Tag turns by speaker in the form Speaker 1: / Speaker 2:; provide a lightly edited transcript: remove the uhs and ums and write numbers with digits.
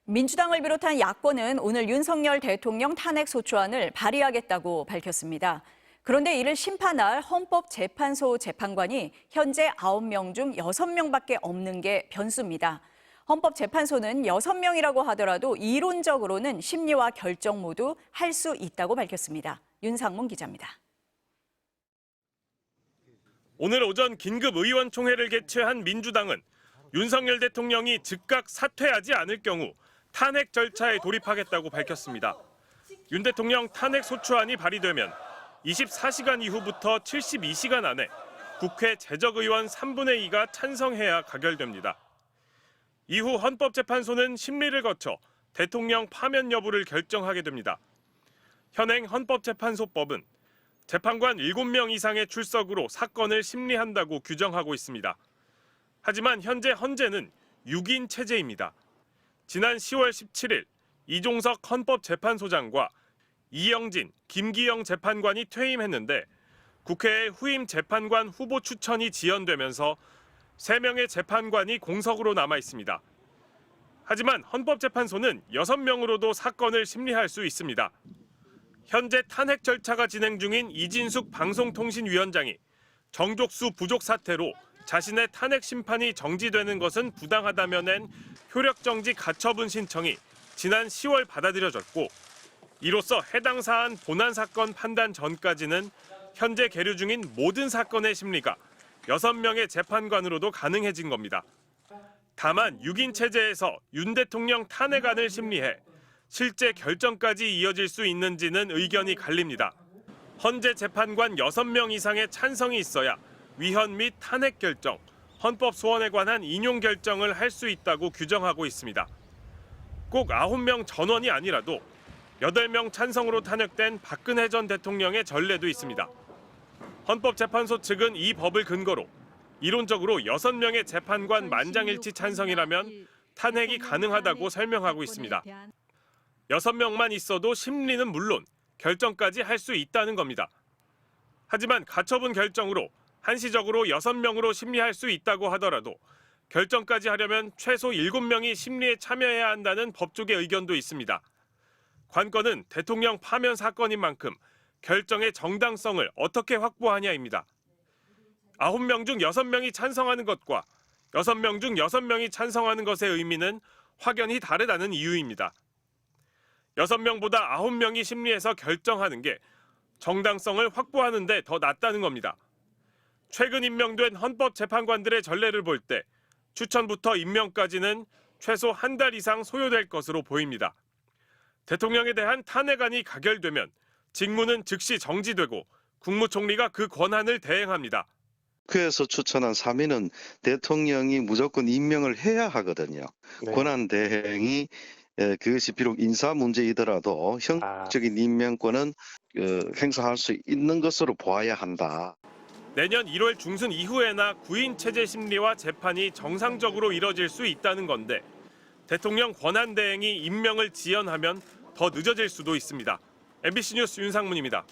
Speaker 1: 민주당을 비롯한 야권은 오늘 윤석열 대통령 탄핵 소추안을 발의하겠다고 밝혔습니다. 그런데 이를 심판할 헌법재판소 재판관이 현재 9명 중 6명밖에 없는 게 변수입니다. 헌법재판소는 6명이라고 하더라도 이론적으로는 심리와 결정 모두 할 수 있다고 밝혔습니다. 윤상문 기자입니다.
Speaker 2: 오늘 오전 긴급 의원총회를 개최한 민주당은 윤석열 대통령이 즉각 사퇴하지 않을 경우 탄핵 절차에 돌입하겠다고 밝혔습니다. 윤 대통령 탄핵 소추안이 발의되면 24시간 이후부터 72시간 안에 국회 재적의원 3분의 2가 찬성해야 가결됩니다. 이후 헌법재판소는 심리를 거쳐 대통령 파면 여부를 결정하게 됩니다. 현행 헌법재판소법은 재판관 7명 이상의 출석으로 사건을 심리한다고 규정하고 있습니다. 하지만 현재 헌재는 6인 체제입니다. 지난 10월 17일 이종석 헌법재판소장과 이영진, 김기영 재판관이 퇴임했는데 국회에 후임 재판관 후보 추천이 지연되면서 3명의 재판관이 공석으로 남아 있습니다. 하지만 헌법재판소는 6명으로도 사건을 심리할 수 있습니다. 현재 탄핵 절차가 진행 중인 이진숙 방송통신위원장이 정족수 부족 사태로 자신의 탄핵 심판이 정지되는 것은 부당하다며 낸 효력정지 가처분 신청이 지난 10월 받아들여졌고 이로써 해당 사안 본안 사건 판단 전까지는 현재 계류 중인 모든 사건의 심리가 6명의 재판관으로도 가능해진 겁니다. 다만 6인 체제에서 윤 대통령 탄핵안을 심리해 실제 결정까지 이어질 수 있는지는 의견이 갈립니다. 헌재 재판관 6명 이상의 찬성이 있어야 위헌 및 탄핵 결정, 헌법 소원에 관한 인용 결정을 할 수 있다고 규정하고 있습니다. 꼭 9명 전원이 아니라도 8명 찬성으로 탄핵된 박근혜 전 대통령의 전례도 있습니다. 헌법재판소 측은 이 법을 근거로 이론적으로 6명의 재판관 만장일치 찬성이라면 탄핵이 가능하다고 설명하고 있습니다. 6명만 있어도 심리는 물론 결정까지 할 수 있다는 겁니다. 하지만 가처분 결정으로 한시적으로 6명으로 심리할 수 있다고 하더라도 결정까지 하려면 최소 7명이 심리에 참여해야 한다는 법조계 의견도 있습니다. 관건은 대통령 파면 사건인 만큼 결정의 정당성을 어떻게 확보하냐입니다. 9명 중 6명이 찬성하는 것과 6명 중 6명이 찬성하는 것의 의미는 확연히 다르다는 이유입니다. 6명보다 9명이 심리해서 결정하는 게 정당성을 확보하는 데 더 낫다는 겁니다. 최근 임명된 헌법재판관들의 전례를 볼 때 추천부터 임명까지는 최소 한 달 이상 소요될 것으로 보입니다. 대통령에 대한 탄핵안이 가결되면 직무는 즉시 정지되고 국무총리가 그 권한을 대행합니다.
Speaker 3: 국회에서 추천한 3인은 대통령이 무조건 임명을 해야 하거든요.
Speaker 4: 네.
Speaker 3: 권한 대행이 그것이 비록 인사 문제이더라도 형식적인 임명권은 행사할 수 있는 것으로 보아야 한다.
Speaker 2: 내년 1월 중순 이후에나 9인 체제 심리와 재판이 정상적으로 이뤄질 수 있다는 건데 대통령 권한 대행이 임명을 지연하면 더 늦어질 수도 있습니다. MBC 뉴스 윤상문입니다.